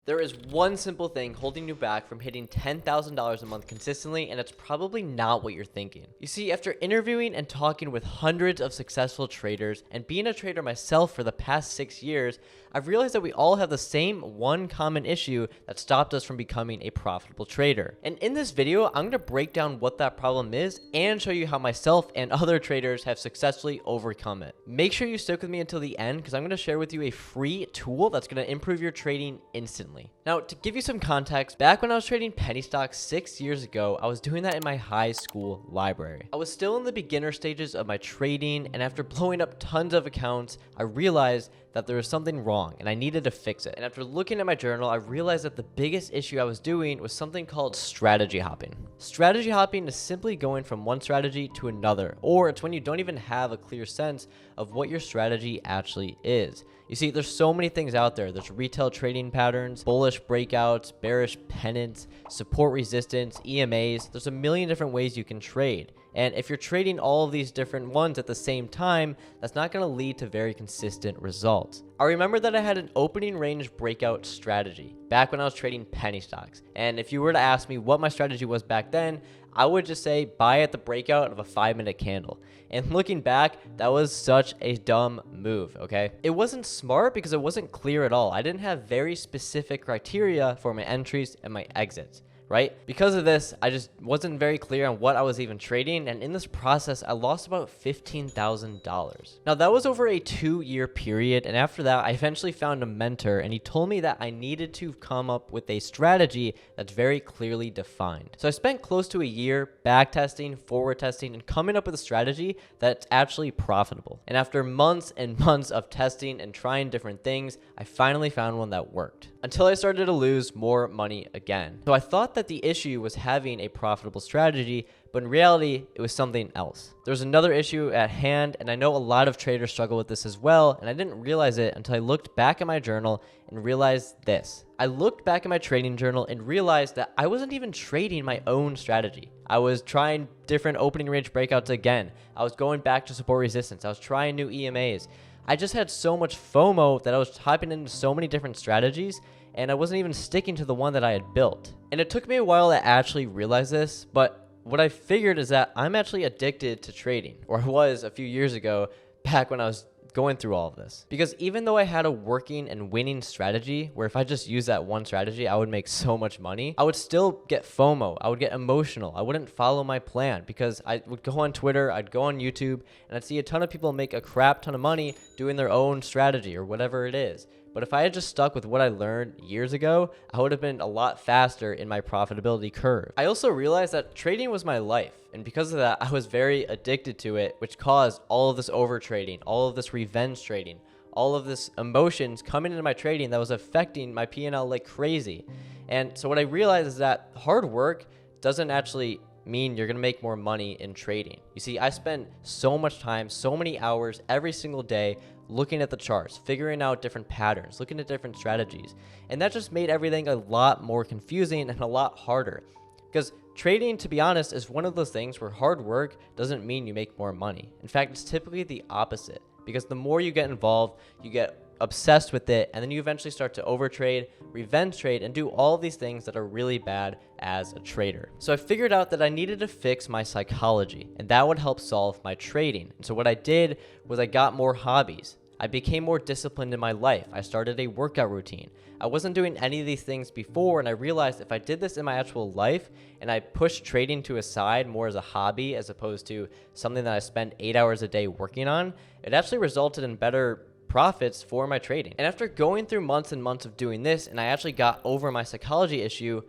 There is one simple thing holding you back from hitting $10,000 a month consistently, and it's probably not what you're thinking. You see, after interviewing and talking with hundreds of successful traders and being a trader myself for the past 6 years, I've realized that we all have the same one common issue that stopped us from becoming a profitable trader. And in this video, I'm going to break down what that problem is and show you how myself and other traders have successfully overcome it. Make sure you stick with me until the end because I'm going to share with you a free tool that's going to improve your trading instantly. Now, to give you some context, back when I was trading penny stocks 6 years ago, I was doing that in my high school library. I was still in the beginner stages of my trading, and after blowing up tons of accounts, I realized that there was something wrong and I needed to fix it. And after looking at my journal, I realized that the biggest issue I was doing was something called strategy hopping. Strategy hopping is simply going from one strategy to another, or it's when you don't even have a clear sense of what your strategy actually is. You see, there's so many things out there. There's retail trading patterns, bullish breakouts, bearish pennants, support resistance, EMAs. There's a million different ways you can trade. And if you're trading all of these different ones at the same time, that's not going to lead to very consistent results. I remember that I had an opening range breakout strategy back when I was trading penny stocks. And if you were to ask me what my strategy was back then, I would just say buy at the breakout of a 5-minute candle. And looking back, that was such a dumb move, okay? It wasn't smart because it wasn't clear at all. I didn't have very specific criteria for my entries and my exits, right? Because of this, I just wasn't very clear on what I was even trading, and in this process, I lost about $15,000. Now, that was over a 2-year period, and after that, I eventually found a mentor, and he told me that I needed to come up with a strategy that's very clearly defined. So I spent close to a year back testing, forward testing, and coming up with a strategy that's actually profitable. And after months and months of testing and trying different things, I finally found one that worked, until I started to lose more money again. So I thought that the issue was having a profitable strategy, but in reality, it was something else. There's another issue at hand, and I know a lot of traders struggle with this as well, and I didn't realize it until I looked back at my journal and realized this. I looked back at my trading journal and realized that I wasn't even trading my own strategy. I was trying different opening range breakouts again. I was going back to support resistance. I was trying new EMAs. I just had so much FOMO that I was hopping into so many different strategies, and I wasn't even sticking to the one that I had built. And it took me a while to actually realize this, but what I figured is that I'm actually addicted to trading, or I was a few years ago back when I was going through all of this. Because even though I had a working and winning strategy, where if I just used that one strategy, I would make so much money, I would still get FOMO. I would get emotional. I wouldn't follow my plan because I would go on Twitter, I'd go on YouTube, and I'd see a ton of people make a crap ton of money doing their own strategy or whatever it is. But if I had just stuck with what I learned years ago, I would have been a lot faster in my profitability curve. I also realized that trading was my life. And because of that, I was very addicted to it, which caused all of this over trading, all of this revenge trading, all of this emotions coming into my trading that was affecting my P&L like crazy. And so what I realized is that hard work doesn't actually mean you're going to make more money in trading. You see, I spend so much time, so many hours every single day looking at the charts, figuring out different patterns, looking at different strategies. And that just made everything a lot more confusing and a lot harder. Because trading, to be honest, is one of those things where hard work doesn't mean you make more money. In fact, it's typically the opposite. Because the more you get involved, you get obsessed with it, and then you eventually start to overtrade, revenge trade, and do all of these things that are really bad as a trader. So I figured out that I needed to fix my psychology, and that would help solve my trading. And so what I did was I got more hobbies. I became more disciplined in my life. I started a workout routine. I wasn't doing any of these things before, and I realized if I did this in my actual life and I pushed trading to a side more as a hobby as opposed to something that I spend 8 hours a day working on, it actually resulted in better profits for my trading. And after going through months and months of doing this, and I actually got over my psychology issue,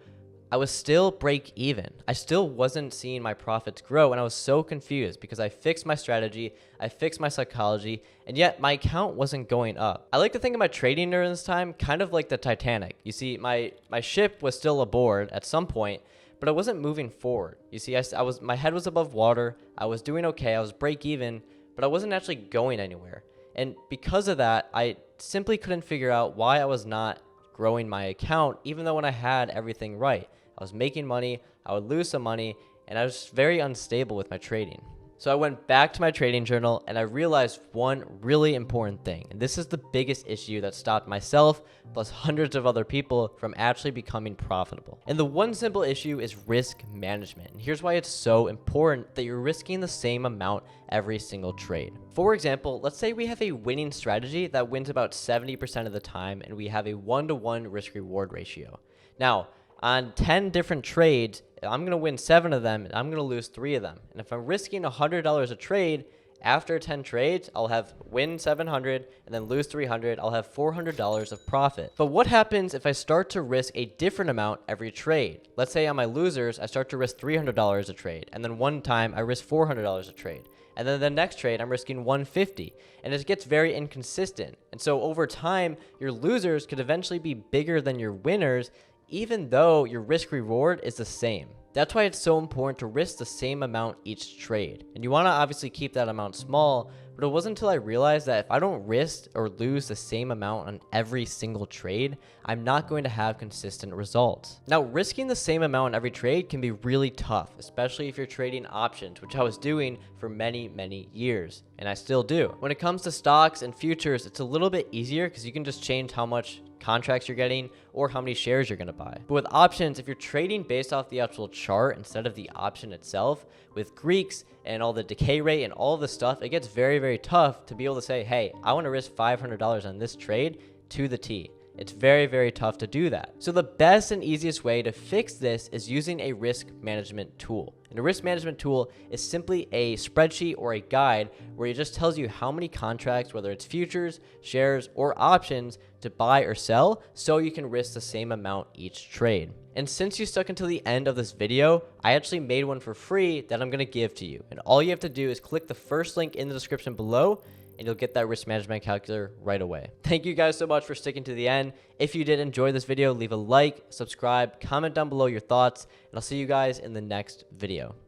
I was still break even. I still wasn't seeing my profits grow, and I was so confused because I fixed my strategy, I fixed my psychology, and yet my account wasn't going up. I like to think of my trading during this time kind of like the Titanic. You see, my ship was still aboard at some point, but I wasn't moving forward. You see, my head was above water, I was doing okay, I was break even, but I wasn't actually going anywhere. And because of that, I simply couldn't figure out why I was not growing my account, even though when I had everything right. I was making money, I would lose some money, and I was very unstable with my trading. So I went back to my trading journal and I realized one really important thing. And this is the biggest issue that stopped myself plus hundreds of other people from actually becoming profitable. And the one simple issue is risk management. And here's why it's so important that you're risking the same amount every single trade. For example, let's say we have a winning strategy that wins about 70% of the time and we have a 1-to-1 risk reward ratio. Now, on 10 different trades, I'm going to win 7 of them and I'm going to lose 3 of them. And if I'm risking $100 a trade, after 10 trades, I'll have win 700 and then lose 300. I'll have $400 of profit. But what happens if I start to risk a different amount every trade? Let's say on my losers, I start to risk $300 a trade. And then one time I risk $400 a trade. And then the next trade, I'm risking $150. And it gets very inconsistent. And so over time, your losers could eventually be bigger than your winners, even though your risk reward is the same. That's why it's so important to risk the same amount each trade. And you want to obviously keep that amount small, but it wasn't until I realized that if I don't risk or lose the same amount on every single trade, I'm not going to have consistent results. Now, risking the same amount on every trade can be really tough, especially if you're trading options, which I was doing for many, many years, and I still do. When it comes to stocks and futures, it's a little bit easier because you can just change how much contracts you're getting or how many shares you're going to buy. But with options, if you're trading based off the actual chart instead of the option itself, with Greeks and all the decay rate and all the stuff, it gets very, very tough to be able to say, hey, I want to risk $500 on this trade to the T. It's very, very tough to do that. So the best and easiest way to fix this is using a risk management tool. And a risk management tool is simply a spreadsheet or a guide where it just tells you how many contracts, whether it's futures, shares, or options, to buy or sell so you can risk the same amount each trade. And since you stuck until the end of this video, I actually made one for free that I'm going to give to you. And all you have to do is click the first link in the description below and you'll get that risk management calculator right away. Thank you guys so much for sticking to the end. If you did enjoy this video, leave a like, subscribe, comment down below your thoughts, and I'll see you guys in the next video.